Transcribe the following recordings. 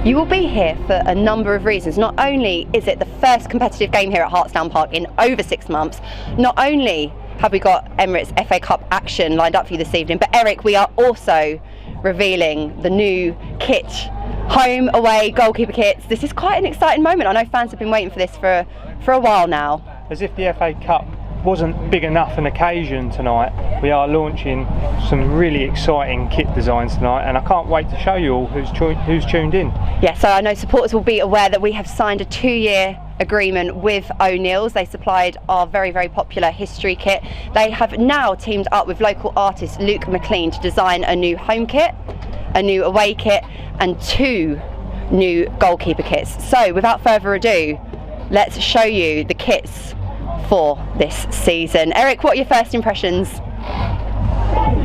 You will be here for a number of reasons. Not only is it the first competitive game here at Hartsdown Park in over 6 months, not only have we got Emirates FA Cup action lined up for you this evening, but Eric, we are also revealing the new kit, home, away, goalkeeper kits. This is quite an exciting moment. I know fans have been waiting for this for a while now. As if the FA Cup wasn't big enough an occasion tonight, we are launching some really exciting kit designs tonight, and I can't wait to show you all who's tuned in. Yeah, so I know supporters will be aware that we have signed a 2-year agreement with O'Neill's. They supplied our very, very popular history kit. They have now teamed up with local artist Luke McLean to design a new home kit, a new away kit, and 2 new goalkeeper kits. So without further ado, let's show you the kits for this season. Eric, what are your first impressions?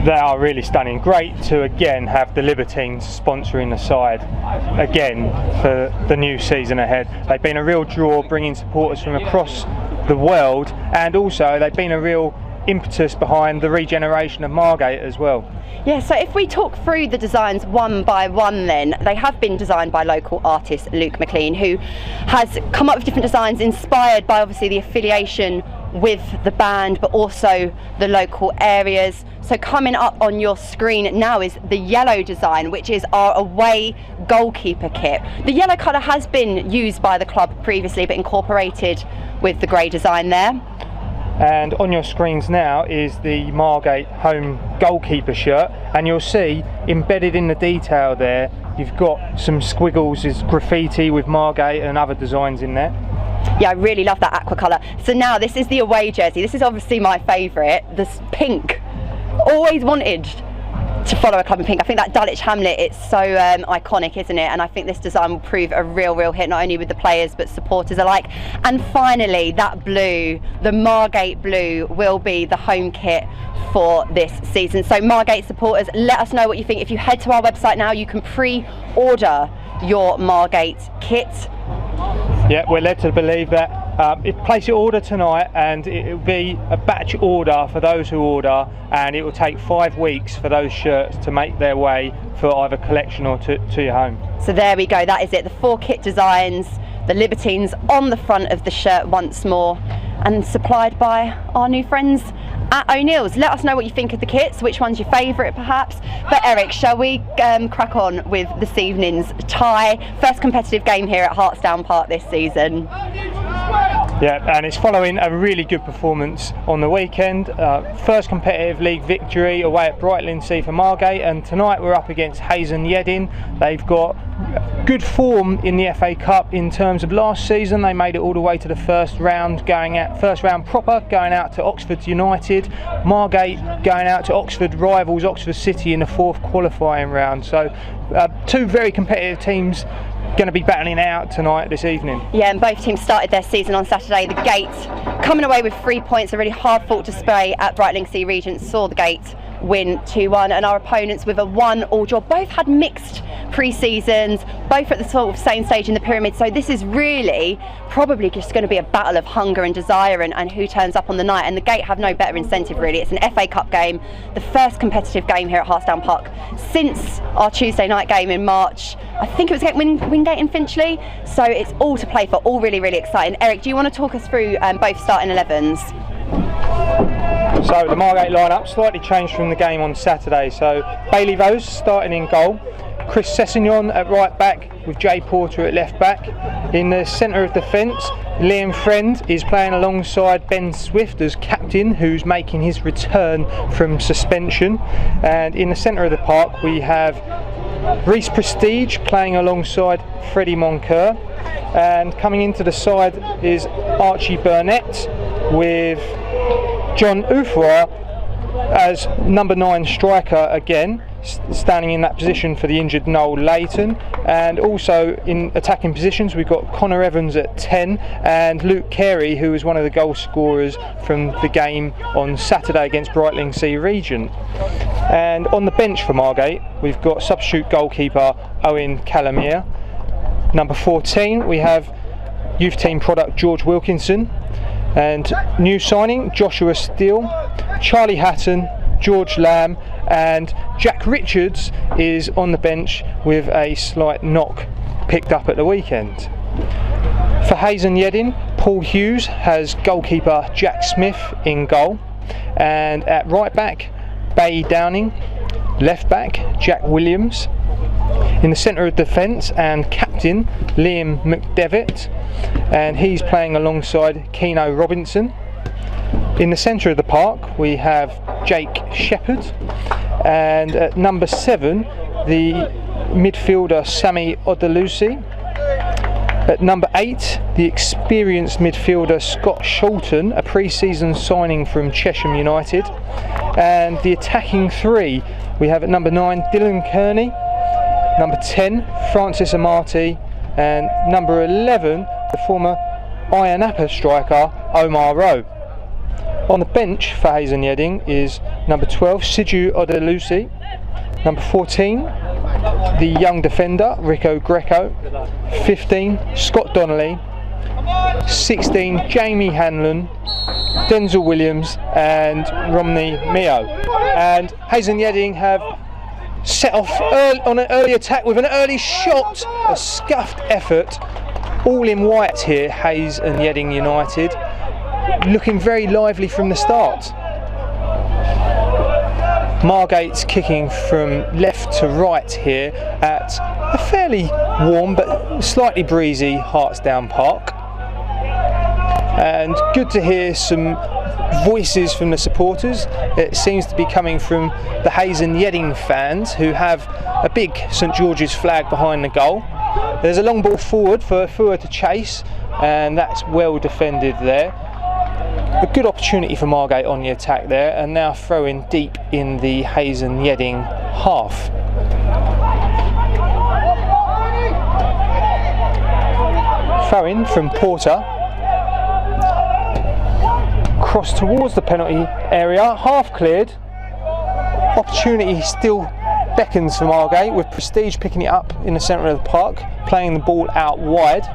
They are really stunning. Great to again have the Libertines sponsoring the side again for the new season ahead. They've been a real draw, bringing supporters from across the world, and also they've been a real impetus behind the regeneration of Margate as well. Yeah, so if we talk through the designs one by one then, they have been designed by local artist Luke McLean, who has come up with different designs inspired by obviously the affiliation with the band, but also the local areas. So coming up on your screen now is the yellow design, which is our away goalkeeper kit. The yellow colour has been used by the club previously, but incorporated with the grey design there. And on your screens now is the Margate home goalkeeper shirt, and you'll see embedded in the detail there you've got some squiggles, is graffiti with Margate and other designs in there. Yeah, I really love that aqua colour. So now this is the away jersey. This is obviously my favourite, this pink. Always wanted to follow a club in pink. I think that Dulwich Hamlet, it's so iconic, isn't it? And I think this design will prove a real hit, not only with the players but supporters alike. And finally, that blue, the Margate blue, will be the home kit for this season. So Margate supporters, let us know what you think. If you head to our website now, you can pre-order your Margate kit. Yeah, we're led to believe that place your order tonight, and it will be a batch order for those who order, and it will take 5 weeks for those shirts to make their way for either collection or to your home. So there we go, that is it, the 4 kit designs, the Libertines on the front of the shirt once more, and supplied by our new friends at O'Neill's. Let us know what you think of the kits, which one's your favourite perhaps. But Eric, shall we crack on with this evening's tie? First competitive game here at Hartsdown Park this season. Yeah, and it's following a really good performance on the weekend. First competitive league victory away at Brightlingsea for Margate, and tonight we're up against Yeading. They've got good form in the FA Cup in terms of last season. They made it all the way to the first round proper, going out to Oxford United. Margate going out to Oxford rivals Oxford City in the 4th qualifying round. So 2 very competitive teams going to be battling out tonight this evening. Yeah, and both teams started their season on Saturday. The Gate coming away with 3 points, a really hard fought display at Brightlingsea Regent saw the Gate win 2-1, and our opponents with a 1-1 draw. Both had mixed pre-seasons, both at the sort of same stage in the pyramid, so this is really probably just going to be a battle of hunger and desire and who turns up on the night, and the Gate have no better incentive really. It's an FA Cup game, the first competitive game here at Hartsdown Park since our Tuesday night game in March. I think it was Wingate and Finchley, so it's all to play for, all really exciting. Eric, do you want to talk us through both starting 11s? So the Margate lineup slightly changed from the game on Saturday. So Bailey Rose starting in goal, Chris Sessignon at right back with Jay Porter at left back. In the centre of defence, Liam Friend is playing alongside Ben Swift as captain, who's making his return from suspension. And in the centre of the park we have Reece Prestige playing alongside Freddie Moncur, and coming into the side is Archie Burnett with John Ufwa as number 9 striker again, standing in that position for the injured Noel Layton. And also in attacking positions we've got Connor Evans at 10 and Luke Carey, who was one of the goal scorers from the game on Saturday against Brightlingsea Regent. And on the bench for Margate we've got substitute goalkeeper Owen Calamere. Number 14 we have youth team product George Wilkinson, and new signing Joshua Steele, Charlie Hatton, George Lamb, and Jack Richards is on the bench with a slight knock picked up at the weekend. For Hayes and Yeading, Paul Hughes has goalkeeper Jack Smith in goal, and at right back, Bay Downing, left back, Jack Williams, in the centre of defence and captain Liam McDevitt, and he's playing alongside Keno Robinson. In the centre of the park we have Jake Shepherd, and at number 7 the midfielder Sammy Odelusi. At number 8 the experienced midfielder Scott Shulton, a pre-season signing from Chesham United. And the attacking 3 we have at number 9 Dylan Kearney, number 10 Francis Amati, and number 11 the former Iron Appa striker Omar Rowe. On the bench for Hayes and Yeading is number 12 Siju Odelusi, number 14 the young defender Rico Greco, 15 Scott Donnelly, 16 Jamie Hanlon, Denzel Williams and Romney Mio. And Hayes and Yeading have set off on an early attack with an early shot, a scuffed effort, all in white here, Hayes and Yeading United, looking very lively from the start. Margate's kicking from left to right here at a fairly warm but slightly breezy Hartsdown Park. And good to hear some voices from the supporters. It seems to be coming from the Hayes and Yeading fans, who have a big St George's flag behind the goal. There's a long ball forward for Fua to chase, and that's well defended there. A good opportunity for Margate on the attack there, and now throwing deep in the Hayes and Yeading half. Throw in from Porter. Cross towards the penalty area, half cleared. Opportunity still beckons for Margate, with Prestige picking it up in the centre of the park, playing the ball out wide.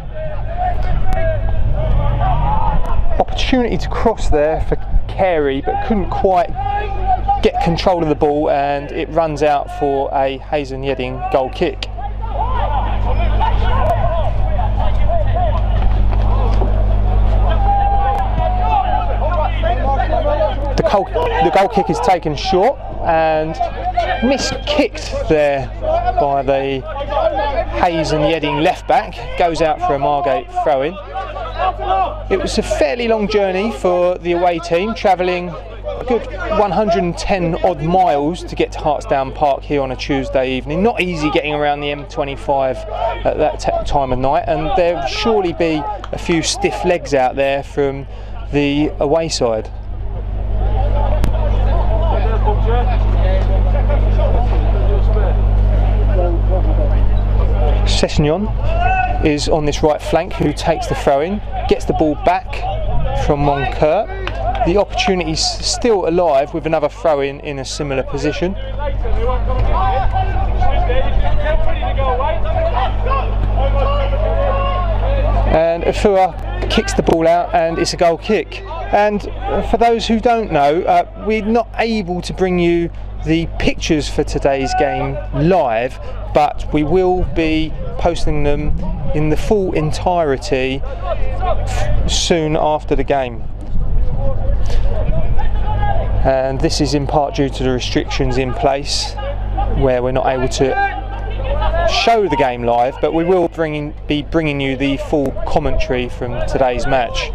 Opportunity to cross there for Carey, but couldn't quite get control of the ball, and it runs out for a Hayes and Yeading goal kick. The goal kick is taken short and mis-kicked there by the Hayes and Yeading left back, goes out for a Margate throw-in. It was a fairly long journey for the away team, travelling a good 110 odd miles to get to Hartsdown Park here on a Tuesday evening. Not easy getting around the M25 at that time of night, and there'll surely be a few stiff legs out there from the away side. Sessignon is on this right flank, who takes the throw-in, gets the ball back from Moncur. The opportunity's still alive with another throw-in in a similar position. And Afua kicks the ball out, and it's a goal kick. And for those who don't know, we're not able to bring you the pictures for today's game live, but we will be posting them in the full entirety soon after the game. And this is in part due to the restrictions in place, where we're not able to show the game live, but we will be bringing you the full commentary from today's match.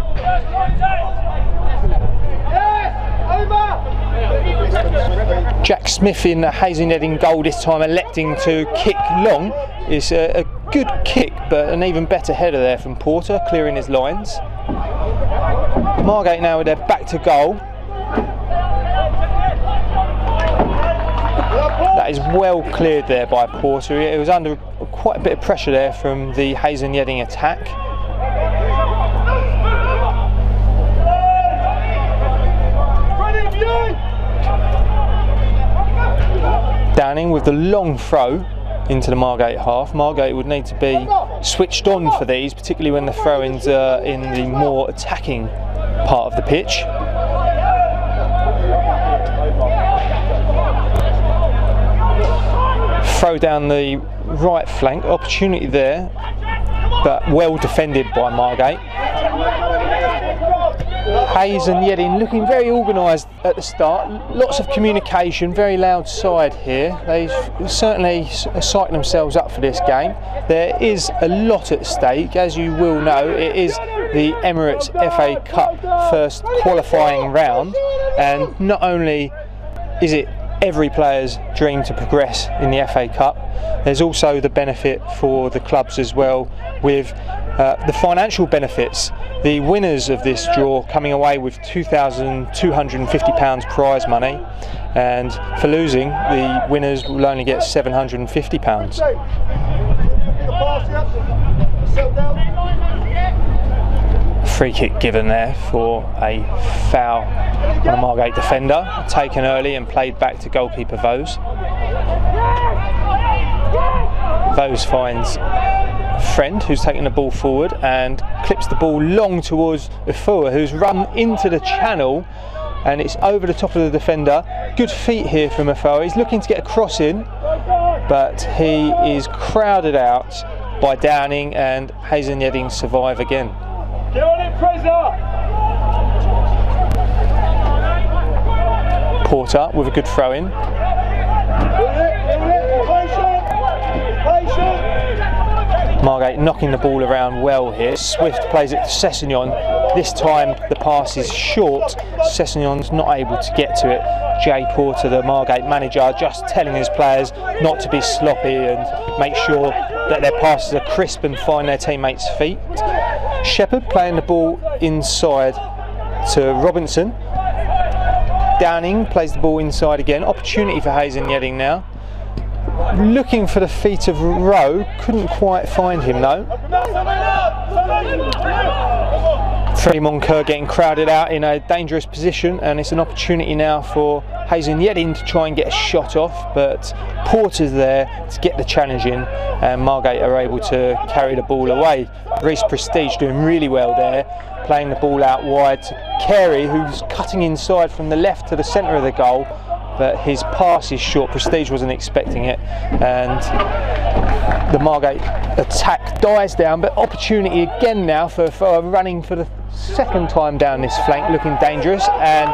Jack Smith in the Hayes and Yeading goal this time, electing to kick long. It's a good kick, but an even better header there from Porter, clearing his lines. Margate now with their back to goal. That is well cleared there by Porter. It was under quite a bit of pressure there from the Hayes and Yeading attack. Downing with the long throw into the Margate half. Margate would need to be switched on for these, particularly when the throw-ins are in the more attacking part of the pitch. Throw down the right flank, opportunity there but well defended by Margate. Hayes and Yeading looking very organised at the start, lots of communication, very loud side here. They've certainly psyched themselves up for this game. There is a lot at stake, as you will know. It is the Emirates FA Cup first qualifying round, and not only is it every player's dream to progress in the FA Cup, there's also the benefit for the clubs as well, with the financial benefits. The winners of this draw coming away with £2,250 prize money, and for losing, the winners will only get £750. Free kick given there for a foul on a Margate defender, taken early and played back to goalkeeper Vose. Vose finds a friend who's taking the ball forward and clips the ball long towards Ufua, who's run into the channel, and it's over the top of the defender. Good feet here from Ufua. He's looking to get a cross in, but he is crowded out by Downing, and Hayes and Yeading survive again. Get on it, Fraser! Porter with a good throw in. Margate knocking the ball around well here. Swift plays it to Sessignon. This time the pass is short. Sessignon's not able to get to it. Jay Porter, the Margate manager, just telling his players not to be sloppy and make sure that their passes are crisp and find their teammates' feet. Shepherd playing the ball inside to Robinson. Downing plays the ball inside again. Opportunity for Hayes and Yeading now. Looking for the feet of Rowe, couldn't quite find him though. Freddie Moncur getting crowded out in a dangerous position, and it's an opportunity now for Hayes and Yeading to try and get a shot off, but Porter's there to get the challenge in, and Margate are able to carry the ball away. Reece Prestige doing really well there, playing the ball out wide to Carey, who's cutting inside from the left to the centre of the goal, but his pass is short. Prestige wasn't expecting it, and the Margate attack dies down, but opportunity again now for running for the second time down this flank, looking dangerous, and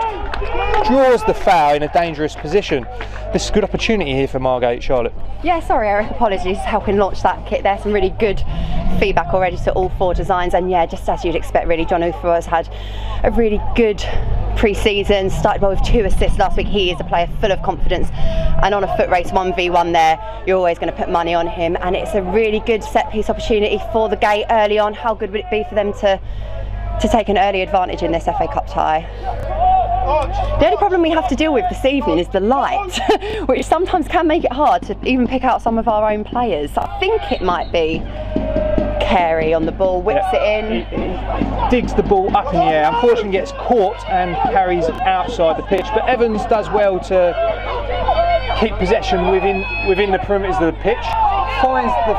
draws the foul in a dangerous position. This is a good opportunity here for Margate, Charlotte. Yeah, sorry Eric, apologies, helping launch that kick there. Some really good feedback already to all four designs, and yeah, just as you'd expect really, John Ufua has had a really good pre-season, started well with 2 assists last week. He is a player full of confidence, and on a foot race 1v1 there, you're always going to put money on him, and it's a really good set piece opportunity for the Gate early on. How good would it be for them to take an early advantage in this FA Cup tie? The only problem we have to deal with this evening is the light, which sometimes can make it hard to even pick out some of our own players. So I think it might be Carey on the ball, whips it in. He digs the ball up in the air, unfortunately gets caught and carries outside the pitch, but Evans does well to keep possession within the perimeters of the pitch, finds the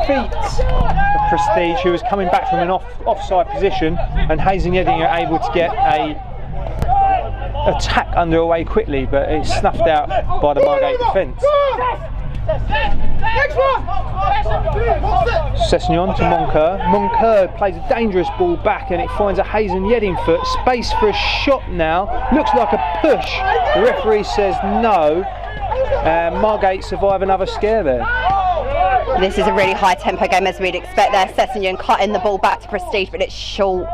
feet of Prestige, who is coming back from an offside position, and Hayes and Yeading are able to get a attack underway quickly, but it's snuffed out by the Margate defence. Sessignon to Moncur. Moncur plays a dangerous ball back, and it finds a Hayes and Yeading foot. Space for a shot now. Looks like a push. The referee says no. Margate survive another scare there. This is a really high tempo game as we'd expect there. Sessignon cutting the ball back to Prestige, but it's short.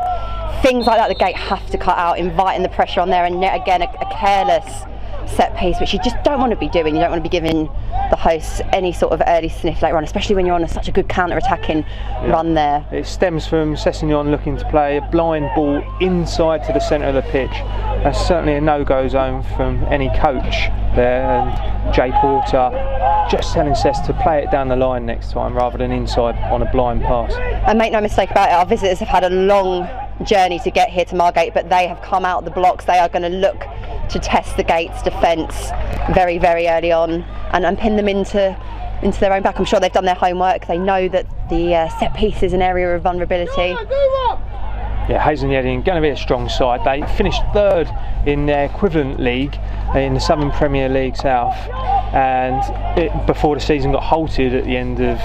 Things like that the Gate have to cut out, inviting the pressure on there, and yet again a careless set piece, which you just don't want to be doing. You don't want to be giving the hosts any sort of early sniff later on, especially when you're on such a good counter-attacking run there. It stems from Sessignon looking to play a blind ball inside to the centre of the pitch. That's certainly a no-go zone from any coach there, and Jay Porter just telling Sess to play it down the line next time rather than inside on a blind pass. And make no mistake about it, our visitors have had a long journey to get here to Margate, but they have come out the blocks. They are going to look to test the Gate's defence very, very early on and pin them into their own back. I'm sure they've done their homework. They know that the set piece is an area of vulnerability. Yeah, Yeading going to be a strong side. They finished third in their equivalent league in the Southern Premier League South, and before the season got halted at the end of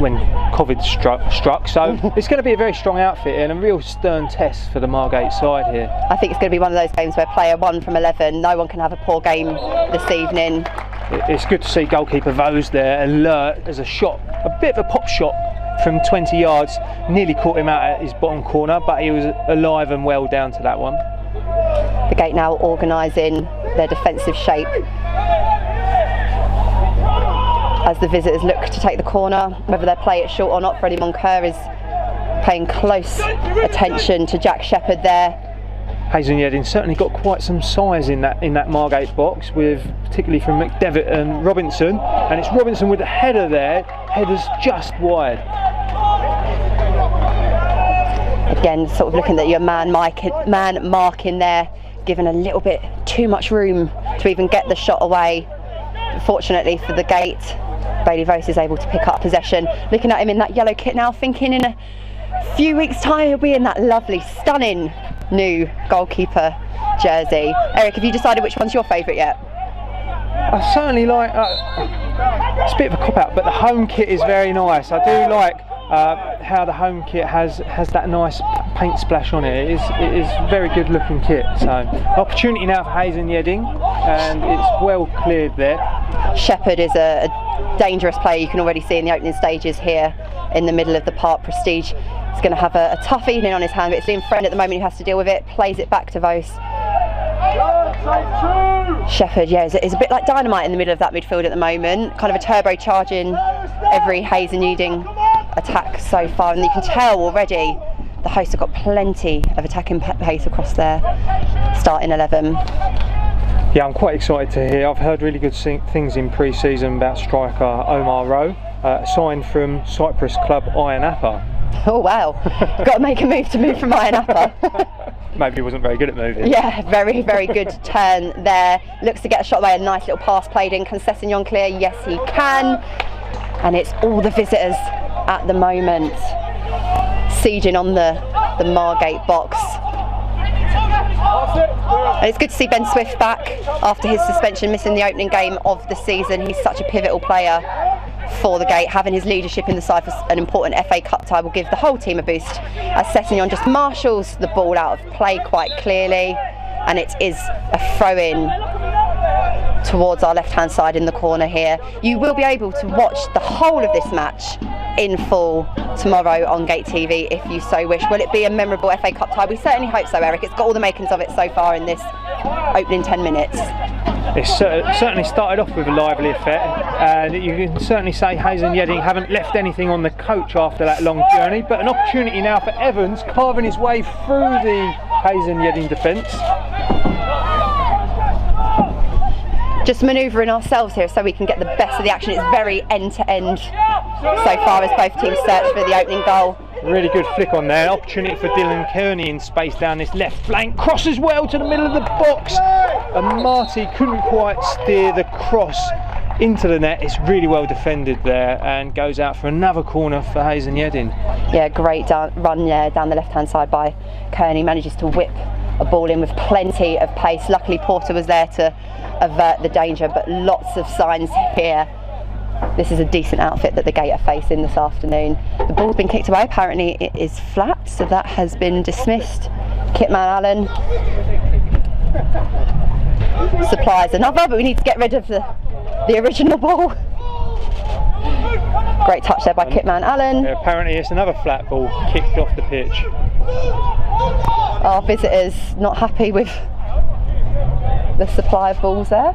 when COVID struck. So it's going to be a very strong outfit and a real stern test for the Margate side here. I think it's going to be one of those games where player 1 from 11, no one can have a poor game this evening. It's good to see goalkeeper Vose there, alert as a shot, a bit of a pop shot from 20 yards, nearly caught him out at his bottom corner, but he was alive and well down to that one. The Gate now organising their defensive shape as the visitors look to take the corner. Whether they play it short or not, Freddie Moncur is paying close attention to Jack Shepherd there. Yeading certainly got quite some size in that Margate box, with particularly from McDevitt and Robinson, and it's Robinson with the header there. Header's just wide. Again, sort of looking at your man marking there, given a little bit too much room to even get the shot away. Fortunately for the Gate, Bailey Vose is able to pick up possession. Looking at him in that yellow kit now, thinking in a few weeks' time he'll be in that lovely, stunning new goalkeeper jersey. Eric, have you decided which one's your favourite yet? I certainly like, it's a bit of a cop out, but the home kit is very nice. I do like how the home kit has that nice paint splash on it. It is very good looking kit. So opportunity now for Yeading, and it's well cleared there. Shepherd is a dangerous player. You can already see in the opening stages here in the middle of the park. Prestige is going to have a tough evening on his hand, but it's Liam Friend at the moment who has to deal with it. Plays it back to Vose. Shepherd, yeah, is a bit like dynamite in the middle of that midfield at the moment. Kind of a turbocharging every Yeading attack so far, and you can tell already the hosts have got plenty of attacking pace across their starting 11. Yeah, I'm quite excited to hear. I've heard really good things in pre-season about striker Omar Rowe, signed from Cyprus club Iron Appa. Oh wow, got to make a move from Iron Appa. Maybe he wasn't very good at moving. Yeah, very, very good turn there. Looks to get a shot away, a nice little pass played in. Can Sessignon clear? Yes, he can. And it's all the visitors at the moment sieging on the Margate box. And it's good to see Ben Swift back after his suspension, missing the opening game of the season. He's such a pivotal player for the Gate. Having his leadership in the side for an important FA Cup tie will give the whole team a boost, as Sessignon just marshals the ball out of play quite clearly, and it is a throw-in towards our left-hand side in the corner here. You will be able to watch the whole of this match in full tomorrow on Gate TV if you so wish. Will it be a memorable FA Cup tie? We certainly hope so, Eric. It's got all the makings of it so far in this opening 10 minutes. It's certainly started off with a lively effect, and you can certainly say Yeading haven't left anything on the coach after that long journey, but an opportunity now for Evans, carving his way through the Yeading defence. Just manoeuvring ourselves here so we can get the best of the action. It's very end-to-end so far as both teams search for the opening goal. Really good flick on there. Opportunity for Dylan Kearney in space down this left flank. Crosses well to the middle of the box, and Marty couldn't quite steer the cross into the net. It's really well defended there, and goes out for another corner for Yeading. Yeah, great run there down the left-hand side by Kearney. Manages to whip a ball in with plenty of pace. Luckily Porter was there to avert the danger, but lots of signs here. This is a decent outfit that the Gate are facing this afternoon. The ball's been kicked away. Apparently it is flat, so that has been dismissed. Kitman Allen supplies another, but we need to get rid of the original ball. Great touch there by Kitman Allen. Yeah, apparently it's another flat ball kicked off the pitch. Our visitors not happy with the supply of balls there.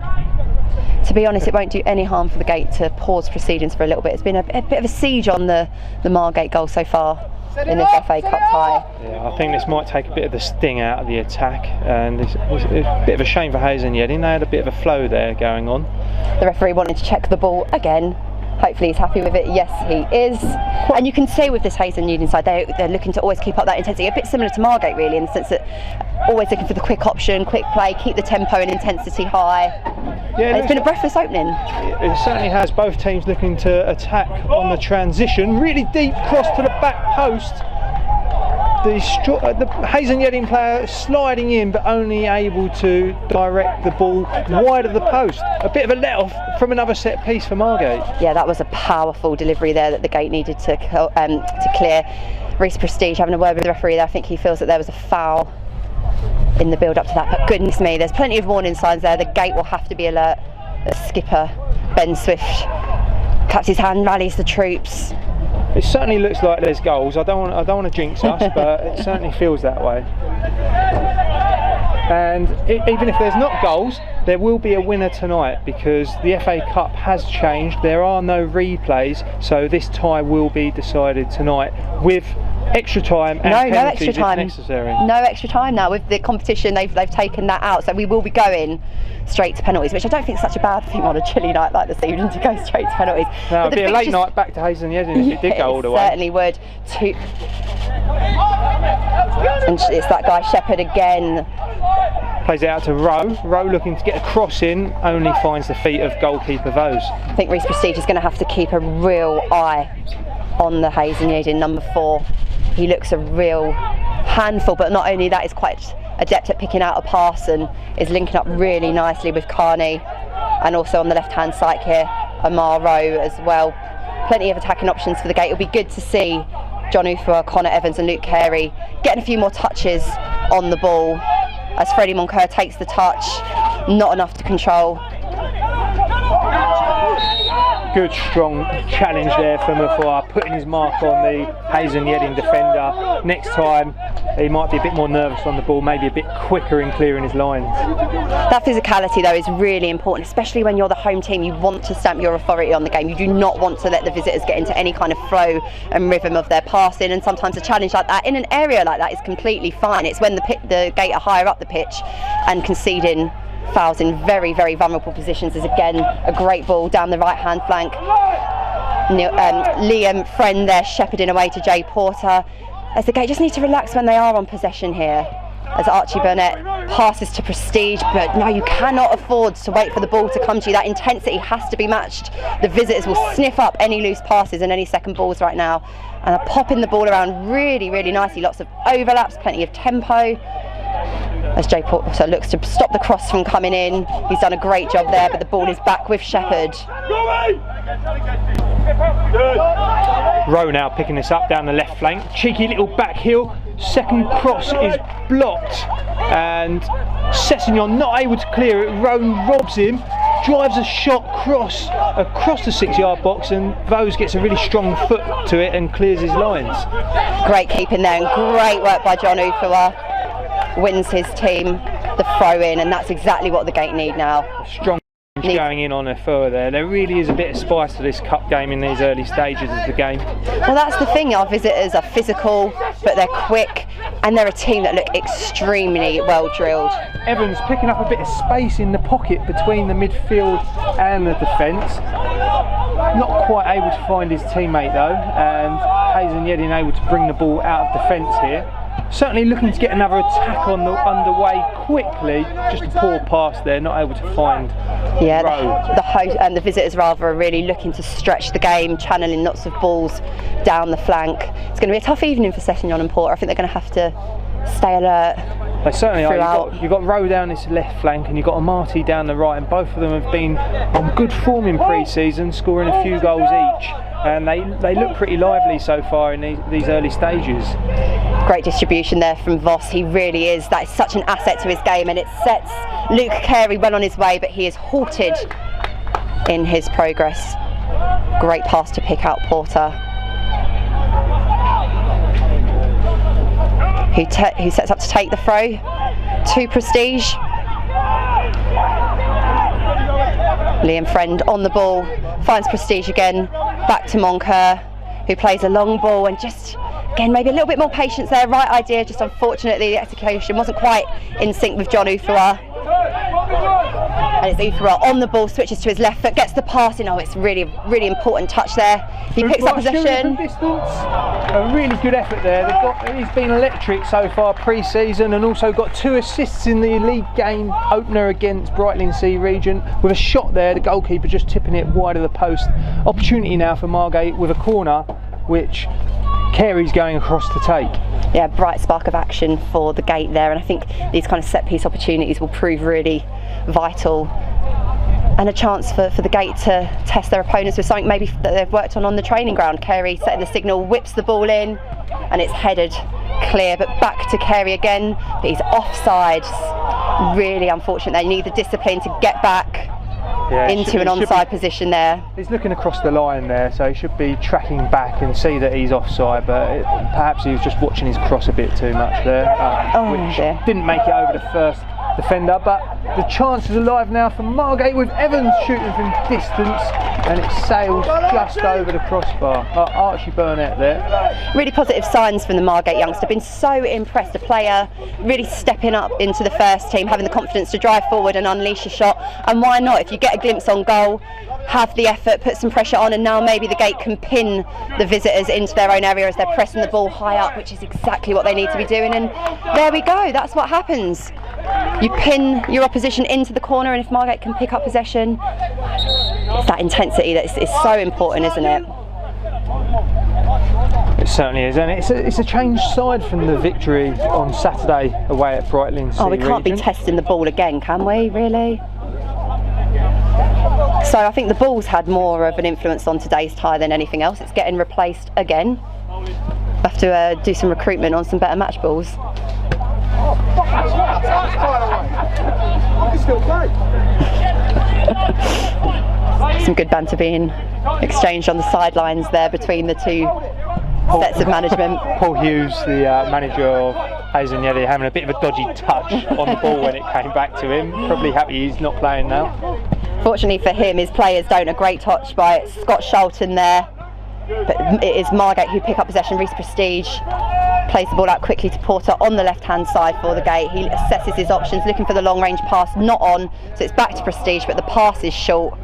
To be honest, it won't do any harm for the Gate to pause proceedings for a little bit. It's been a bit of a siege on the Margate goal so far in this FA Cup tie. Yeah, I think this might take a bit of the sting out of the attack, and it's a bit of a shame for Yeading. They had a bit of a flow there going on. The referee wanted to check the ball again. Hopefully he's happy with it. Yes, he is. And you can see with this Yeading side, they're looking to always keep up that intensity. A bit similar to Margate, really, in the sense that always looking for the quick option, quick play, keep the tempo and intensity high. Yeah, it's been a breathless opening. It certainly has. Both teams looking to attack on the transition. Really deep cross to the back post. the Hayes and Yeading player sliding in, but only able to direct the ball wide of the post. A bit of a let-off from another set piece for Margate. Yeah, that was a powerful delivery there that the gate needed to clear. Reece Prestige having a word with the referee there. I think he feels that there was a foul in the build up to that, but goodness me, there's plenty of warning signs there. The gate will have to be alert. The skipper Ben Swift claps his hand, rallies the troops. It certainly looks like there's goals. I don't want to jinx us, but it certainly feels that way. And even if there's not goals, there will be a winner tonight, because the FA Cup has changed. There are no replays, so this tie will be decided tonight with extra time and penalties no extra time if necessary. No extra time now with the competition. They've taken that out, so we will be going straight to penalties, which I don't think is such a bad thing on a chilly night like this evening, to go straight to penalties. No, it'd be a late night back to Hayes and Yeading if it did go all the way. Certainly would. And it's that guy Shepherd again. Plays it out to Rowe. Rowe looking to get a cross in, only finds the feet of goalkeeper Vose. I think Reece Prestige is going to have to keep a real eye on the Hayes and Yeading number 4. He looks a real handful, but not only that, he's quite adept at picking out a pass and is linking up really nicely with Carney, and also on the left hand side here Amar Rowe as well. Plenty of attacking options for the gate. It'll be good to see John Ufua, Connor Evans and Luke Carey getting a few more touches on the ball as Freddie Moncur takes the touch. Not enough to control. Good strong challenge there from Ufua, putting his mark on the Hayes and Yeading defender. Next time he might be a bit more nervous on the ball, maybe a bit quicker in clearing his lines. That physicality though is really important, especially when you're the home team. You want to stamp your authority on the game. You do not want to let the visitors get into any kind of flow and rhythm of their passing, and sometimes a challenge like that in an area like that is completely fine. It's when the gate are higher up the pitch and conceding fouls in very, very vulnerable positions. Is again a great ball down the right hand flank. Liam Friend there shepherding away to Jay Porter, as the gate just need to relax when they are on possession here, as Archie Burnett passes to Prestige, but no, you cannot afford to wait for the ball to come to you. That intensity has to be matched. The visitors will sniff up any loose passes and any second balls right now, and are popping the ball around really, really nicely. Lots of overlaps, plenty of tempo, as Jay Porter looks to stop the cross from coming in. He's done a great job there, but the ball is back with Shepherd. Rowe now picking this up down the left flank. Cheeky little back heel. Second cross is blocked, and Sessignon not able to clear it. Rowe robs him, drives a shot across the 6-yard box, and Vose gets a really strong foot to it and clears his lines. Great keeping there, and great work by John Ufua. Wins his team the throw in, and that's exactly what the gate need now. Strong going in on Ufua there. There really is a bit of spice to this cup game in these early stages of the game. Well, that's the thing, our visitors are physical, but they're quick, and they're a team that look extremely well drilled. Evans picking up a bit of space in the pocket between the midfield and the defence. Not quite able to find his teammate though, and Hayes and Yeading able to bring the ball out of defence here. Certainly looking to get another attack underway quickly. Just a poor pass there, not able to find Rowe. The host and the visitors rather are really looking to stretch the game, channeling lots of balls down the flank. It's going to be a tough evening for Sessignon and Porter. I think they're going to have to stay alert. They certainly are. You've got Rowe down this left flank, and you've got Amati down the right, and both of them have been on good form in pre-season, scoring a few goals each, and they look pretty lively so far in these early stages. Great distribution there from Voss. He really is. That is such an asset to his game, and it sets Luke Carey well on his way, but he is halted in his progress. Great pass to pick out Porter, who sets up to take the throw to Prestige. Liam Friend on the ball, finds Prestige again, back to Moncur, who plays a long ball, and just again maybe a little bit more patience there. Right idea, just unfortunately the execution wasn't quite in sync with John Ufua. And it's Ufua on the ball, switches to his left foot, gets the pass in. Oh, it's really important touch there. He picks up possession. A really good effort there. He's been electric so far pre-season, and also got 2 assists in the league game opener against Brightling Sea Regent. With a shot there, the goalkeeper just tipping it wide of the post. Opportunity now for Margate with a corner, which Carey's going across to take. Yeah, bright spark of action for the Gate there, and I think these kind of set piece opportunities will prove really vital, and a chance for the Gate to test their opponents with something maybe that they've worked on the training ground. Carey setting the signal, whips the ball in, and it's headed clear, but back to Carey again, but he's offside. Really unfortunate there. You need the discipline to get back into an onside position there. He's looking across the line there, so he should be tracking back and see that he's offside, but perhaps he was just watching his cross a bit too much there, which didn't make it over the first defender. But the chance is alive now for Margate, with Evans shooting from distance, and it sails just over the crossbar. Archie Burnett there. Really positive signs from the Margate youngster. Been so impressed. A player really stepping up into the first team, having the confidence to drive forward and unleash a shot. And why not? If you get a glimpse on goal, have the effort, put some pressure on, and now maybe the Gate can pin the visitors into their own area as they're pressing the ball high up, which is exactly what they need to be doing. And there we go. That's what happens. You pin your opposition into the corner, and if Margate can pick up possession, it's that intensity that is so important, isn't it? It certainly is, and it's a changed side from the victory on Saturday away at Brightling. Oh, we can't be testing the ball again, can we, really? So I think the ball's had more of an influence on today's tie than anything else. It's getting replaced again. We'll have to do some recruitment on some better match balls. Some good banter being exchanged on the sidelines there between the two sets of management. Paul Hughes, the manager of Yeading, having a bit of a dodgy touch on the ball when it came back to him. Probably happy he's not playing now. Fortunately for him, his players don't. A great touch by Scott Shelton there. But it is Margate who pick up possession. Reece Prestige plays the ball out quickly to Porter on the left-hand side for the Gate. He assesses his options, looking for the long-range pass, not on, so it's back to Prestige, but the pass is short.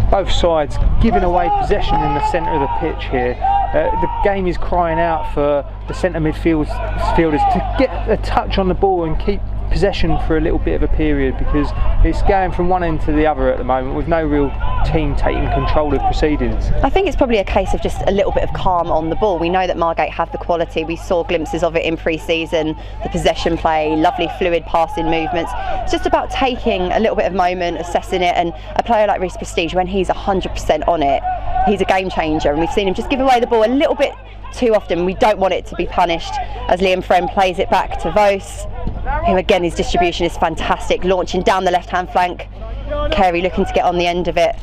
Both sides giving away possession in the centre of the pitch here. The game is crying out for the centre midfielders to get a touch on the ball and keep possession for a little bit of a period, because it's going from one end to the other at the moment with no real team taking control of proceedings. I think it's probably a case of just a little bit of calm on the ball. We know that Margate have the quality. We saw glimpses of it in pre-season, the possession play, lovely fluid passing movements. It's just about taking a little bit of moment, assessing it, and a player like Reece Prestige, when he's 100% on it, he's a game changer, and we've seen him just give away the ball a little bit too often. We don't want it to be punished as Liam Friend plays it back to Vos, who again, his distribution is fantastic, launching down the left-hand flank. Carey looking to get on the end of it.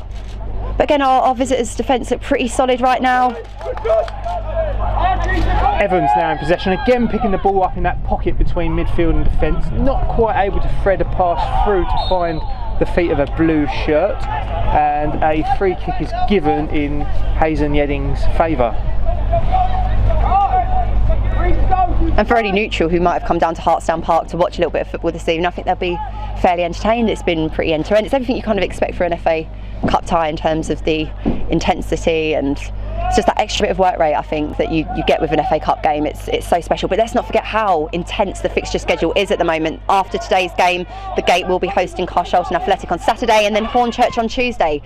But again, our visitors' defence look pretty solid right now. Evans now in possession, again picking the ball up in that pocket between midfield and defence, not quite able to thread a pass through to find the feet of a blue shirt, and a free kick is given in Yeading's favour. And for any neutral who might have come down to Hartsdown Park to watch a little bit of football this evening, I think they'll be fairly entertained. It's been pretty end-to-end. It's everything you kind of expect for an FA Cup tie in terms of the intensity, and it's just that extra bit of work rate, I think, that you get with an FA Cup game. It's so special. But let's not forget how intense the fixture schedule is at the moment. After today's game, the Gate will be hosting Carshalton Athletic on Saturday and then Hornchurch on Tuesday.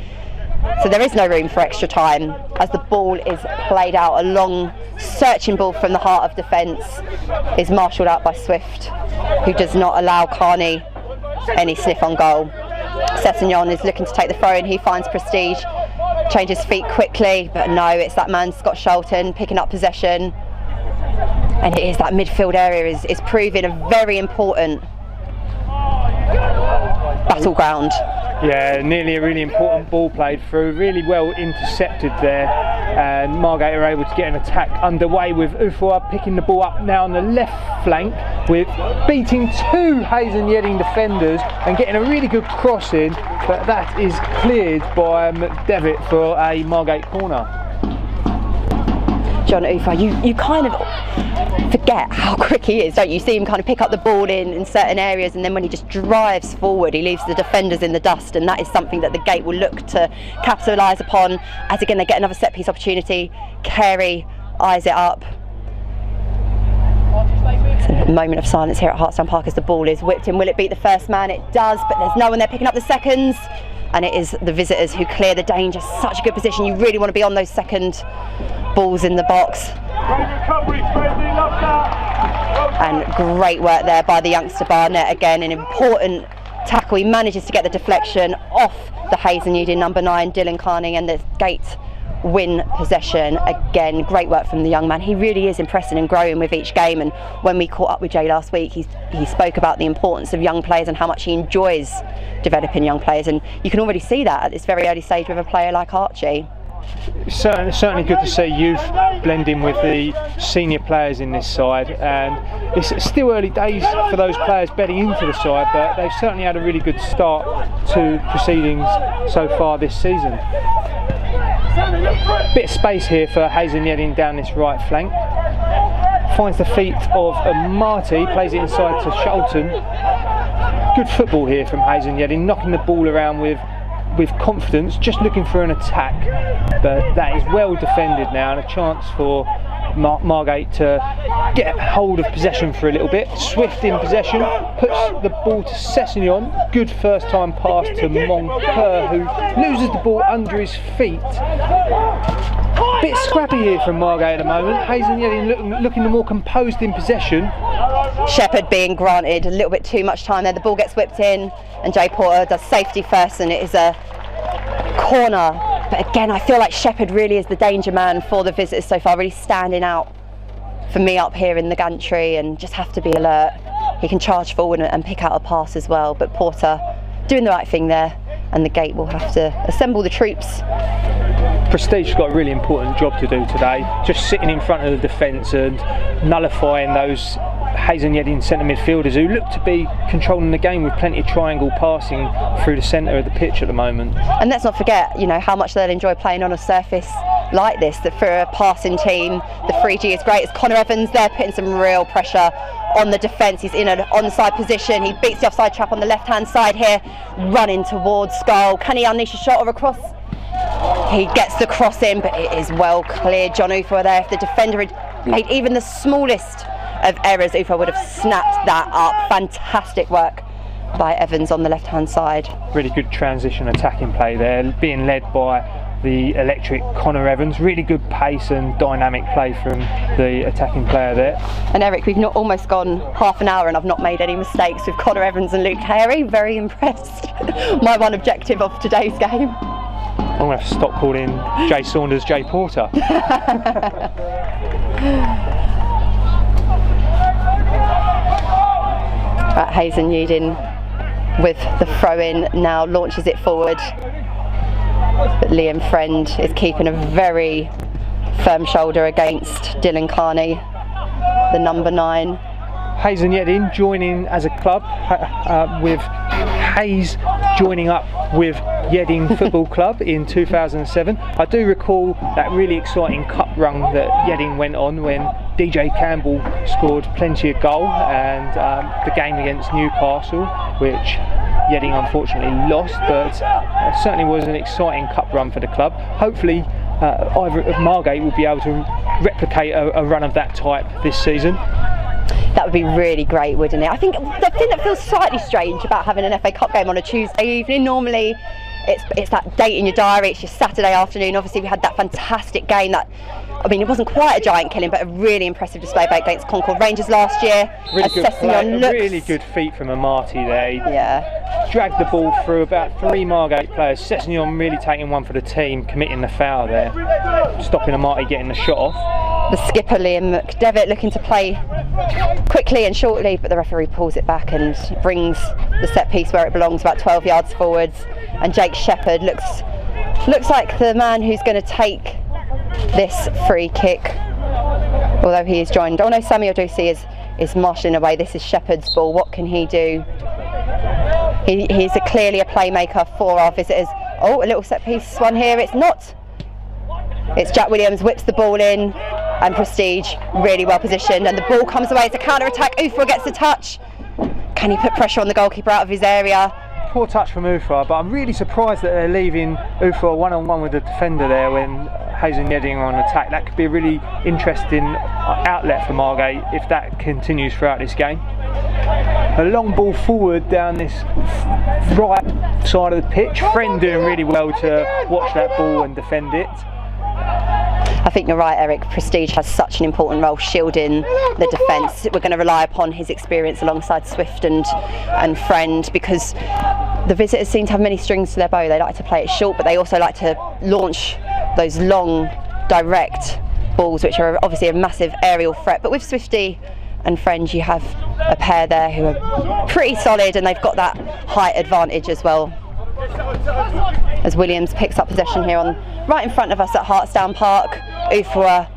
So there is no room for extra time as the ball is played out. A long searching ball from the heart of defence is marshalled out by Swift, who does not allow Carney any sniff on goal. Sessignon is looking to take the throw in. He finds Prestige, changes feet quickly, but no, it's that man Scott Shelton picking up possession, and it is that midfield area is proving a very important battleground. Yeah, nearly a really important ball played through, really well intercepted there, and Margate are able to get an attack underway with Ufua picking the ball up now on the left flank, with beating two Yeading defenders and getting a really good cross in, but that is cleared by McDevitt for a Margate corner. John Ufua, you kind of forget how quick he is, don't you? See him kind of pick up the ball in certain areas, and then when he just drives forward, he leaves the defenders in the dust, and that is something that the Gate will look to capitalise upon as again they get another set piece opportunity. Carey eyes it up. It's a moment of silence here at Hartsdown Park as the ball is whipped in. Will it beat the first man? It does, but there's no one there picking up the seconds. and it is the visitors who clear the danger. Such a good position. You really want to be on those second balls in the box. And great work there by the youngster Barnett. Again, an important tackle. He manages to get the deflection off the Yeading number 9, Dylan Carney, and the Gate win possession. Again, great work from the young man. He really is impressing and growing with each game, and when we caught up with Jay last week, he spoke about the importance of young players and how much he enjoys developing young players, and you can already see that at this very early stage with a player like Archie. Certainly good to see youth blend in with the senior players in this side, and it's still early days for those players bedding into the side, but they've certainly had a really good start to proceedings so far this season. Bit of space here for Yeading down this right flank. Finds the feet of Marty, plays it inside to Shelton. Good football here from Yeading, knocking the ball around with confidence, just looking for an attack, but that is well defended now, and a chance for Margate to get hold of possession for a little bit. Swift in possession, puts the ball to Sessignon. Good first time pass to Moncur, who loses the ball under his feet. Bit scrappy here from Margate at the moment. Yeading looking the more composed in possession. Shepherd being granted a little bit too much time there. The ball gets whipped in, and Jay Porter does safety first, and it is a corner. But again, I feel like Shepherd really is the danger man for the visitors so far, really standing out for me up here in the gantry, and just have to be alert. He can charge forward and pick out a pass as well, but Porter doing the right thing there, and the Gate will have to assemble the troops. Prestige's got a really important job to do today, just sitting in front of the defence and nullifying those Yeading centre midfielders who look to be controlling the game with plenty of triangle passing through the centre of the pitch at the moment. And let's not forget, you know, how much they'll enjoy playing on a surface like this. That for a passing team, the 3G is great. It's Connor Evans there putting some real pressure on the defence. He's in an onside position. He beats the offside trap on the left-hand side here, running towards goal. Can he unleash a shot or a cross? He gets the cross in, but it is well cleared. John Ufa there. If the defender had made even the smallest of errors, Ufa would have snapped that up. Fantastic work by Evans on the left hand side. Really good transition attacking play there, being led by the electric Connor Evans. Really good pace and dynamic play from the attacking player there. And Eric, we've not almost gone half an hour and I've not made any mistakes with Connor Evans and Luke Carey. Very impressed. My one objective of today's game. I'm going to have to stop calling Jay Saunders Jay Porter. Yeading with the throw-in now launches it forward, but Liam Friend is keeping a very firm shoulder against Dylan Carney, the number 9. Yeading joining as a club, with Hayes joining up with Yeading Football Club in 2007. I do recall that really exciting cup run that Yeading went on when DJ Campbell scored plenty of goal, and the game against Newcastle, which Yeading unfortunately lost, but certainly was an exciting cup run for the club. Hopefully either of Margate will be able to replicate a run of that type this season. That would be really great, wouldn't it? I think the thing that feels slightly strange about having an FA Cup game on a Tuesday evening, normally it's that date in your diary, it's your Saturday afternoon. Obviously we had that fantastic game that, I mean, it wasn't quite a giant killing, but a really impressive display against Concord Rangers last year. Really good play, a really good feat from Amati there. Yeah. Dragged the ball through about 3 Margate players. Sessignon really taking one for the team, committing the foul there, stopping Amati getting the shot off. The skipper Liam McDevitt looking to play quickly and shortly, but the referee pulls it back and brings the set piece where it belongs, about 12 yards forwards. And Jake Shepherd looks like the man who's going to take this free kick, although he is joined. Oh no, Samuel Ducey is marshalling away. This is Shepherd's ball. What can he do? He's clearly a playmaker for our visitors. Oh, a little set piece one here. It's not. It's Jack Williams, whips the ball in, and Prestige really well positioned, and the ball comes away. It's a counter attack. Ufa gets the touch. Can he put pressure on the goalkeeper out of his area? Poor touch from Ufa, but I'm really surprised that they're leaving Ufa one-on-one with the defender there when Hayes and Yeading are on attack. That could be a really interesting outlet for Margate if that continues throughout this game. A long ball forward down this right side of the pitch. Friend doing really well to watch that ball and defend it. I think you're right, Eric. Prestige has such an important role shielding the defence. We're going to rely upon his experience alongside Swift and Friend, because the visitors seem to have many strings to their bow. They like to play it short, but they also like to launch those long, direct balls, which are obviously a massive aerial threat. But with Swifty and Friend, you have a pair there who are pretty solid, and they've got that height advantage as well. As Williams picks up possession here right in front of us at Hartsdown Park. Ufua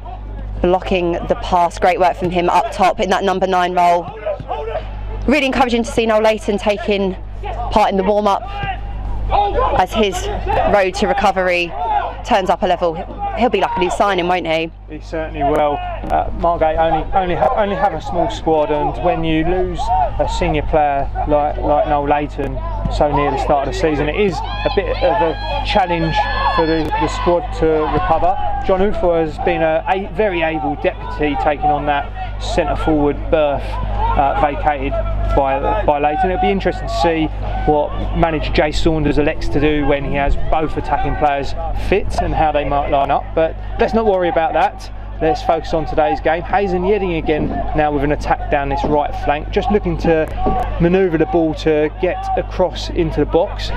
blocking the pass. Great work from him up top in that number 9 role. Really encouraging to see Noel Leighton taking part in the warm-up as his road to recovery turns up a level. He'll be like a new signing, won't he? He certainly will. Margate only have a small squad, and when you lose a senior player like Noel Leighton so near the start of the season, it is a bit of a challenge for the squad to recover. John Ufua has been a very able deputy, taking on that centre forward berth vacated by Leighton. It'll be interesting to see what manager Jay Saunders elects to do when he has both attacking players fit and how they might line up. But let's not worry about that. Let's focus on today's game. Hayes and Yeading again now with an attack down this right flank, just looking to manoeuvre the ball to get across into the box.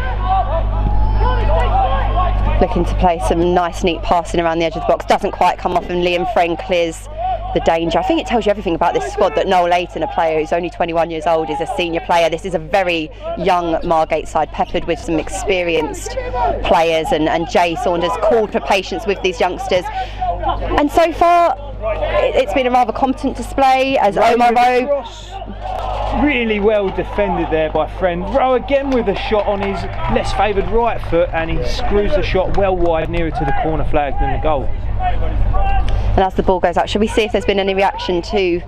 Looking to play some nice neat passing around the edge of the box. Doesn't quite come off, and Liam Friend clears the danger. I think it tells you everything about this squad that Noel Leighton, a player who's only 21 years old, is a senior player. This is a very young Margate side, peppered with some experienced players, and Jay Saunders called for patience with these youngsters. And so far, it's been a rather competent display as Omar Rowe. Really well defended there by Friend. Rowe again with a shot on his less favoured right foot, and he screws the shot well wide, nearer to the corner flag than the goal. And as the ball goes out, should we see if there's been any reaction to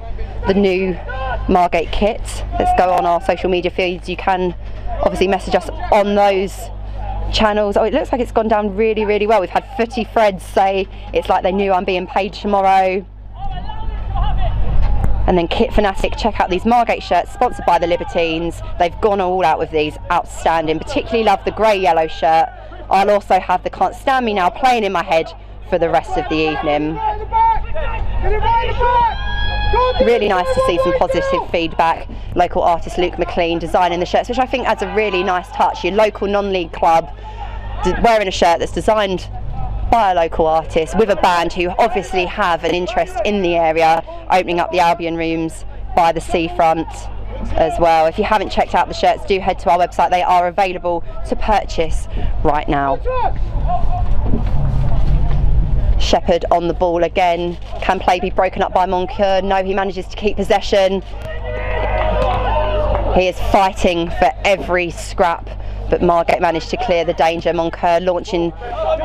the new Margate kit? Let's go on our social media feeds. You can obviously message us on those channels. Oh, it looks like it's gone down really, really well. We've had Footy Freds say it's like they knew I'm being paid tomorrow. And then Kit Fanatic, check out these Margate shirts sponsored by the Libertines. They've gone all out with these, outstanding. Particularly love the grey-yellow shirt. I'll also have the Can't Stand Me Now playing in my head for the rest of the evening. Really nice to see some positive feedback. Local artist Luke McLean designing the shirts, which I think adds a really nice touch. Your local non-league club wearing a shirt that's designed by a local artist with a band who obviously have an interest in the area, opening up the Albion rooms by the seafront as well. If you haven't checked out the shirts, do head to our website. They are available to purchase right now. Shepherd on the ball again. Can play be broken up by Moncur? No, he manages to keep possession. He is fighting for every scrap, but Margate managed to clear the danger. Moncur launching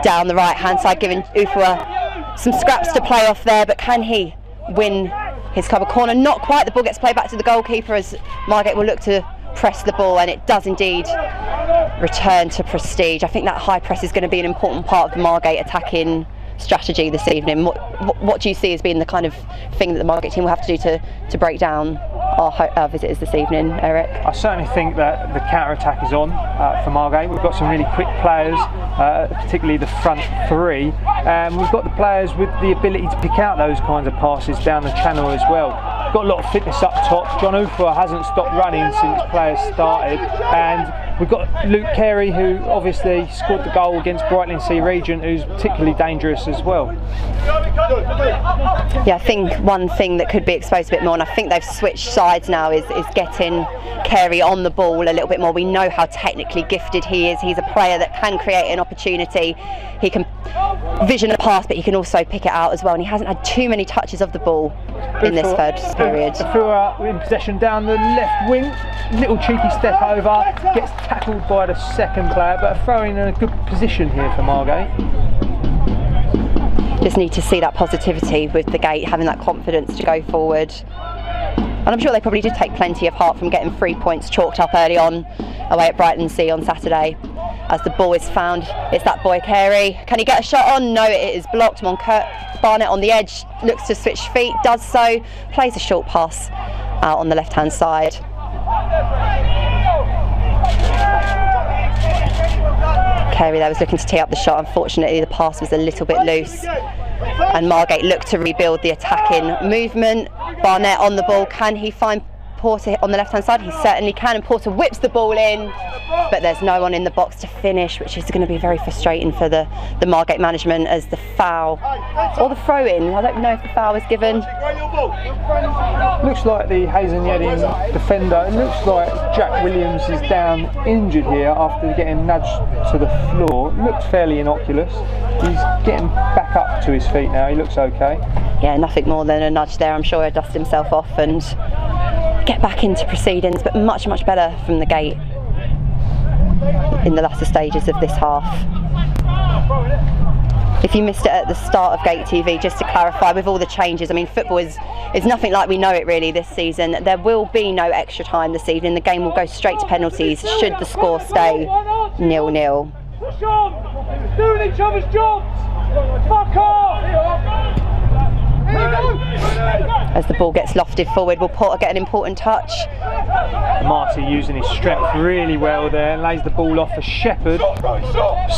down the right hand side, giving Ufua some scraps to play off there, but can he win his cover corner? Not quite. The ball gets played back to the goalkeeper as Margate will look to press the ball, and it does indeed return to Prestige. I think that high press is going to be an important part of the Margate attacking strategy this evening. What do you see as being the kind of thing that the Margate team will have to do to break down our visitors this evening, Eric? I certainly think that the counter-attack is on for Margate. We've got some really quick players, particularly the front three, and we've got the players with the ability to pick out those kinds of passes down the channel as well. Got a lot of fitness up top. John Ufua hasn't stopped running since players started, and we've got Luke Carey, who obviously scored the goal against Brightling C Regent, who's particularly dangerous as well. Yeah, I think one thing that could be exposed a bit more, and I think they've switched sides now, is getting Carey on the ball a little bit more. We know how technically gifted he is. He's a player that can create an opportunity. He can vision a pass, but he can also pick it out as well, and he hasn't had too many touches of the ball in this third period. Ufua in possession down the left wing, little cheeky step over, gets tackled by the second player, but a throw in a good position here for Margate. Just need to see that positivity with the gate, having that confidence to go forward. And I'm sure they probably did take plenty of heart from getting 3 points chalked up early on away at Brighton C on Saturday. as the ball is found. It's that boy Carey. Can he get a shot on? No, it is blocked. Barnett on the edge, looks to switch feet, does so, plays a short pass out on the left hand side. Carey there was looking to tee up the shot. Unfortunately the pass was a little bit loose and Margate looked to rebuild the attacking movement. Barnett on the ball, can he find Porter on the left hand side? He certainly can, and Porter whips the ball in, but there's no one in the box to finish, which is going to be very frustrating for the Margate management, as the foul or the throw in, I don't know if the foul was given. Looks like the Yeading defender, it looks like Jack Williams is down injured here after getting nudged to the floor. Looks fairly innocuous. He's getting back up to his feet now, he looks okay. Yeah, nothing more than a nudge there. I'm sure he'll dust himself off and get back into proceedings, but much better from the gate in the latter stages of this half. If you missed it at the start of Gate TV, just to clarify, with all the changes, I mean, football is nothing like we know it really this season. There will be no extra time this evening. The game will go straight to penalties should the score stay 0-0. Push on! Doing each other's jobs! Fuck off! As the ball gets lofted forward, will Porter get an important touch? Marty using his strength really well there, lays the ball off for Shepherd.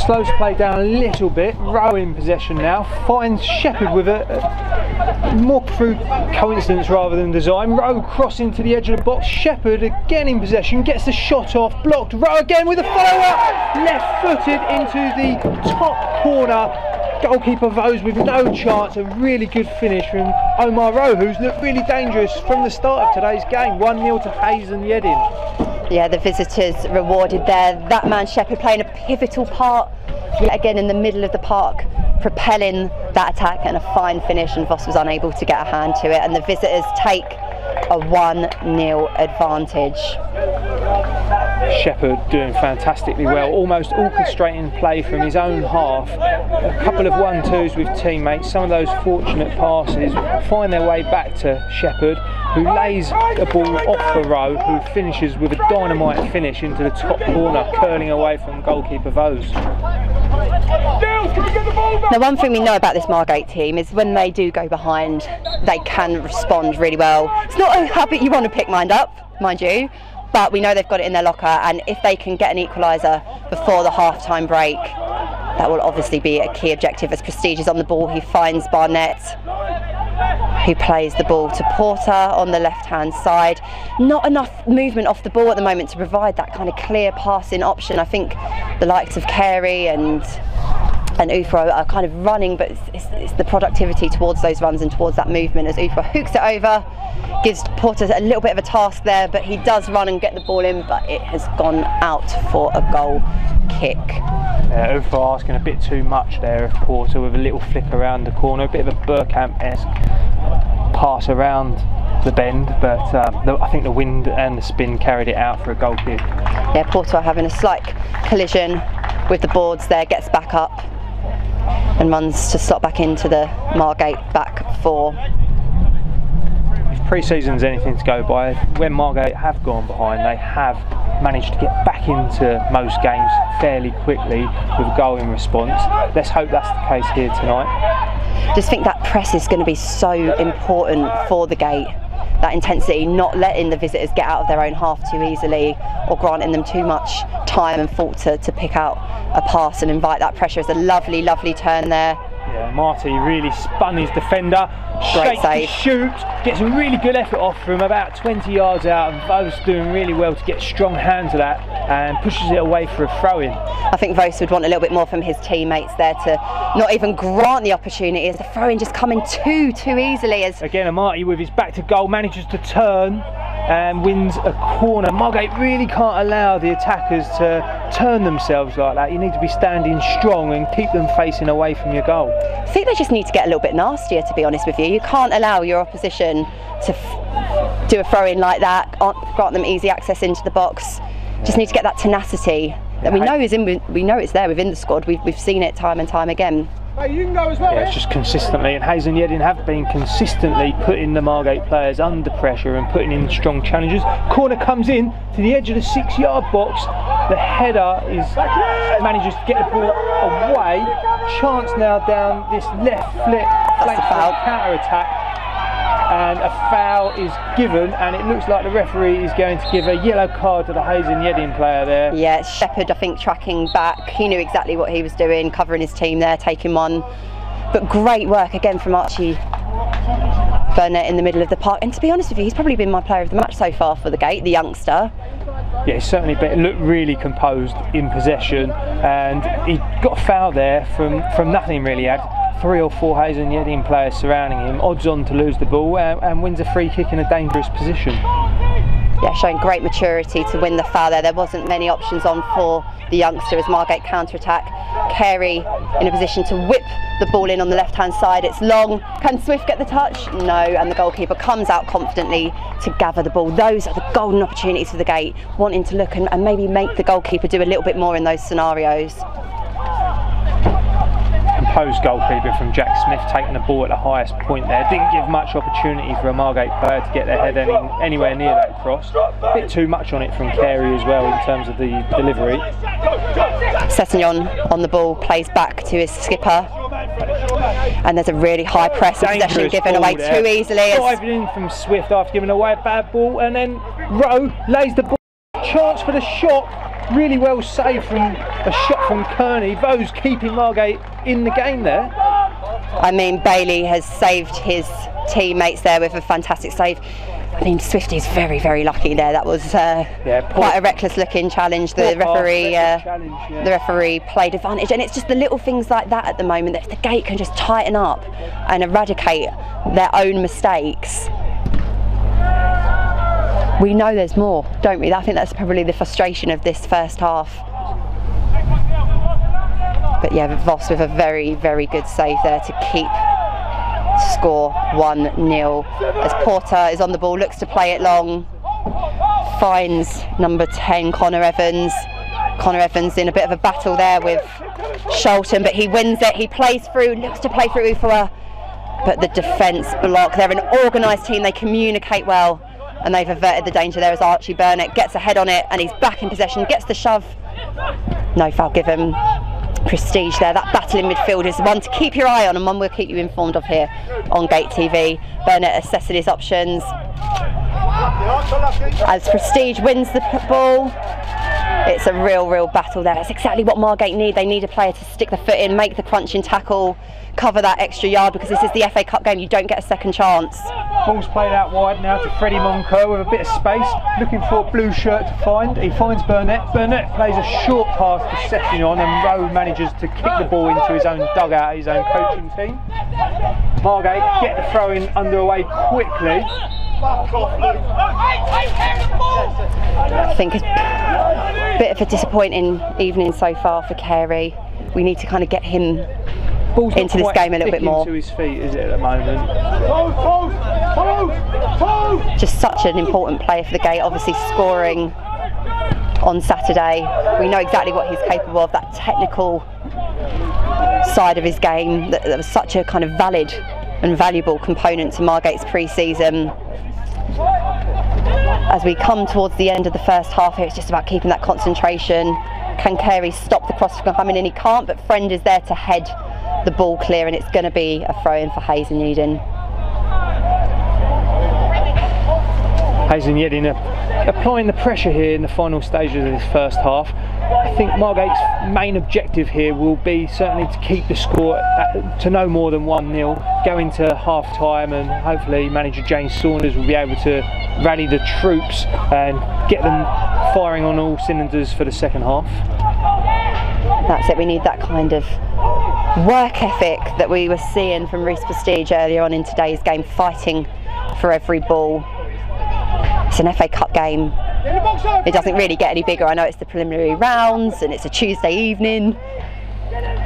Slows play down a little bit. Rowe in possession now, finds Shepherd with a more through coincidence rather than design. Rowe crossing to the edge of the box. Shepherd again in possession, gets the shot off, blocked. Rowe again with a follow-up, left-footed into the top corner. Goalkeeper Vose with no chance. A really good finish from Omar Rowe, who's looked really dangerous from the start of today's game. 1-0 to Yeading. Yeah, the visitors rewarded there. That man Shepherd playing a pivotal part yet again in the middle of the park, propelling that attack, and a fine finish, and Voss was unable to get a hand to it, and the visitors take a 1-0 advantage. Shepherd doing fantastically well, almost orchestrating play from his own half. A couple of 1-2s with teammates, some of those fortunate passes find their way back to Shepherd, who lays a ball off the Rowe, who finishes with a dynamite finish into the top corner, curling away from goalkeeper Vose. Now, one thing we know about this Margate team is when they do go behind, they can respond really well. It's not a habit you want to pick mind you, but we know they've got it in their locker, and if they can get an equaliser before the half-time break, that will obviously be a key objective. As Prestige is on the ball, he finds Barnett, who plays the ball to Porter on the left-hand side. Not enough movement off the ball at the moment to provide that kind of clear passing option. I think the likes of Carey and Ufro are kind of running, but it's the productivity towards those runs and towards that movement, as Ufro hooks it over, gives Porter a little bit of a task there, but he does run and get the ball in, but it has gone out for a goal kick. Ufro asking a bit too much there of Porter, with a little flick around the corner, a bit of a Burkamp-esque pass around the bend, but I think the wind and the spin carried it out for a goal kick. Yeah, Porter having a slight collision with the boards there, gets back up and runs to slot back into the Margate back four. If pre-season's anything to go by, when Margate have gone behind, they have managed to get back into most games fairly quickly with a goal in response. Let's hope that's the case here tonight. Just think that press is going to be so important for the Gate. That intensity, not letting the visitors get out of their own half too easily, or granting them too much time and thought to pick out a pass and invite that pressure. It's a lovely turn there. Yeah, Marty really spun his defender, Great save. Shoot, gets a really good effort off from about 20 yards out, and Vose doing really well to get strong hands to that and pushes it away for a throw-in. I think Vose would want a little bit more from his teammates there to not even grant the opportunity, as the throw-in just coming too easily. As again, Amati with his back to goal manages to turn and wins a corner. Margate really can't allow the attackers to turn themselves like that. You need to be standing strong and keep them facing away from your goal. I think they just need to get a little bit nastier, to be honest with you. You can't allow your opposition to do a throw-in like that, grant them easy access into the box. Just need to get that tenacity that we know it's there within the squad. We've seen it time and time again. Hey, you can go as well. Yeah, it's just consistently, and Hayes and Yeading have been consistently putting the Margate players under pressure and putting in strong challenges. Corner comes in to the edge of the 6-yard box, The header manages to get the ball away. Chance now down this left flank counter-attack. And a foul is given, and it looks like the referee is going to give a yellow card to the Yeading player there. Yeah, it's Shepherd, I think, tracking back. He knew exactly what he was doing, covering his team there, taking one. But great work again from Archie Burnett in the middle of the park. And to be honest with you, he's probably been my player of the match so far for the Gate, the youngster. Yeah, certainly, but it looked really composed in possession, and he got a foul there from nothing really. He had 3 or 4 Yeading players surrounding him, odds on to lose the ball, and wins a free kick in a dangerous position. Yeah, showing great maturity to win the foul there. There wasn't many options on for the youngster as Margate counter-attack. Carey in a position to whip the ball in on the left-hand side. It's long. Can Swift get the touch? No, and the goalkeeper comes out confidently to gather the ball. Those are the golden opportunities for the Gate, wanting to look and maybe make the goalkeeper do a little bit more in those scenarios. Composed goalkeeper from Jack Smith, taking the ball at the highest point there. Didn't give much opportunity for a Margate player to get their head anywhere near that cross. A bit too much on it from Carey as well in terms of the delivery. Sessignon on the ball, plays back to his skipper. And there's a really high press, possession given away too easily. Diving in from Swift after giving away a bad ball, and then Rowe lays the ball. Chance for the shot. Really well saved from a shot from Kearney. Vose keeping Margate in the game there. I mean, Bailey has saved his teammates there with a fantastic save. I mean, Swifty's very, very lucky there. That was quite a reckless looking challenge. The referee played advantage, and it's just the little things like that at the moment that if the Gate can just tighten up and eradicate their own mistakes. We know there's more, don't we? I think that's probably the frustration of this first half. But yeah, Voss with a very, very good save there to keep score 1-0. As Porter is on the ball, looks to play it long, finds number 10, Connor Evans. Connor Evans in a bit of a battle there with Sholton, but he wins it. He plays through, looks to play through Ufua, but the defence block. They're an organised team, they communicate well, and they've averted the danger there as Archie Burnett gets ahead on it, and he's back in possession, gets the shove. No foul given. Prestige there. That battle in midfield is one to keep your eye on, and one we'll keep you informed of here on Gate TV. Burnett assessing his options as Prestige wins the ball. It's a real battle there. That's exactly what Margate need. They need a player to stick the foot in, make the crunching tackle, cover that extra yard, because this is the FA Cup game. You don't get a second chance. Ball's played out wide now to Freddie Monco with a bit of space, looking for a blue shirt to find. He finds Burnett. Burnett plays a short pass to Sessignon, and Rowe manages to kick the ball into his own dugout, his own coaching team. Margate get the throw in underway quickly. I think it's a bit of a disappointing evening so far for Carey. We need to kind of get him into this game a little bit more. Into his feet, is it, at the moment? Just such an important player for the Gate, obviously scoring on Saturday. We know exactly what he's capable of, that technical side of his game that was such a kind of valid and valuable component to Margate's pre-season. As we come towards the end of the first half here, it's just about keeping that concentration. Can Carey stop the cross from coming in? He can't, but Friend is there to head the ball clear, and it's going to be a throw-in for Yeading. Yeading applying the pressure here in the final stages of this first half. I think Margate's main objective here will be certainly to keep the score to no more than 1-0, go into half-time, and hopefully manager James Saunders will be able to rally the troops and get them firing on all cylinders for the second half. That's it, we need that kind of work ethic that we were seeing from Reece Prestige earlier on in today's game, fighting for every ball. It's an FA Cup game. It doesn't really get any bigger. I know it's the preliminary rounds and it's a Tuesday evening,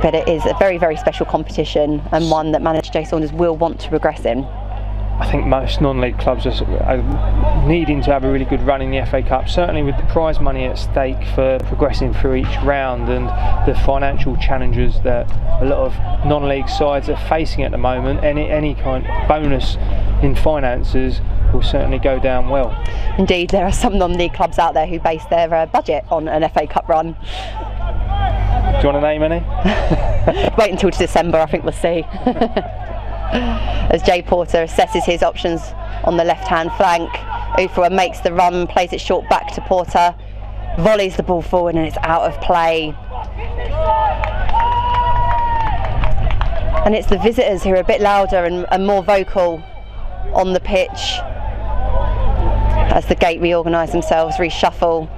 but it is a very special competition, and one that manager Jay Saunders will want to progress in. I think most non-league clubs are needing to have a really good run in the FA Cup, certainly with the prize money at stake for progressing through each round, and the financial challenges that a lot of non-league sides are facing at the moment. Any kind of bonus in finances will certainly go down well. Indeed, there are some non-league clubs out there who base their budget on an FA Cup run. Do you want to name any? Wait until December, I think we'll see. As Jay Porter assesses his options on the left-hand flank, Ufua makes the run, plays it short back to Porter, volleys the ball forward and it's out of play. And it's the visitors who are a bit louder and more vocal on the pitch as the Gate reorganise themselves, reshuffle.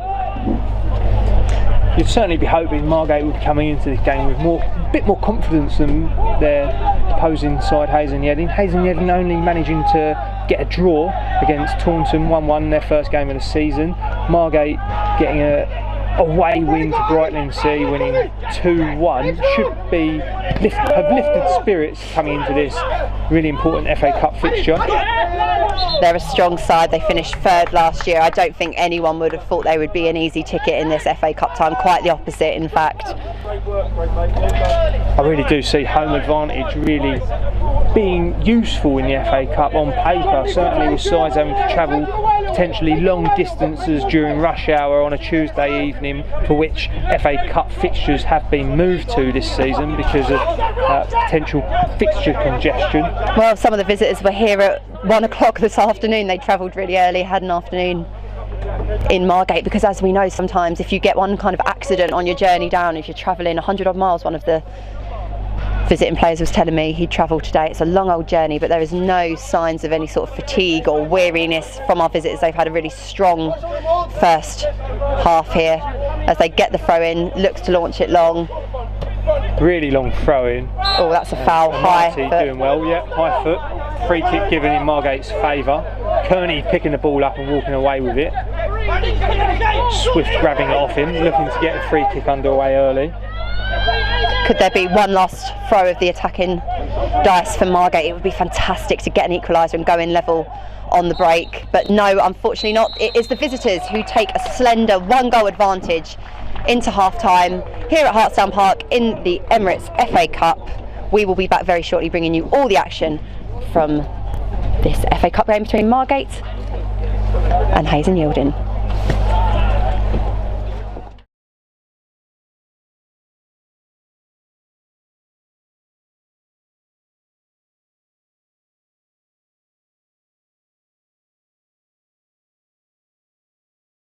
You'd certainly be hoping Margate would be coming into this game with a bit more confidence than their opposing side, Yeading. Yeading only managing to get a draw against Taunton 1-1, their first game of the season. Margate getting a away win to Brightlingsea, winning 2-1, should have lifted spirits coming into this really important FA Cup fixture. They're a strong side. They finished third last year. I don't think anyone would have thought they would be an easy ticket in this FA Cup time. Quite the opposite, in fact. I really do see home advantage really being useful in the FA Cup on paper, certainly with sides having to travel potentially long distances during rush hour on a Tuesday evening, for which FA Cup fixtures have been moved to this season because of potential fixture congestion. Well, some of the visitors were here at 1 o'clock this afternoon. They travelled really early, had an afternoon in Margate, because as we know, sometimes if you get one kind of accident on your journey down, if you're travelling 100 odd miles, one of the visiting players was telling me he'd travelled today. It's a long old journey, but there is no signs of any sort of fatigue or weariness from our visitors. They've had a really strong first half here as they get the throw in, looks to launch it long. Really long throw in. Oh, that's a foul. High foot. Doing well, yeah, high foot. Free kick given in Margate's favour. Kearney picking the ball up and walking away with it. Swift grabbing it off him, looking to get a free kick underway early. Could there be one last throw of the attacking dice for Margate? It would be fantastic to get an equaliser and go in level on the break, but no, unfortunately not. It is the visitors who take a slender 1-goal advantage into half-time here at Hartsdown Park in the Emirates FA Cup. We will be back very shortly bringing you all the action from this FA Cup game between Margate and Yeading.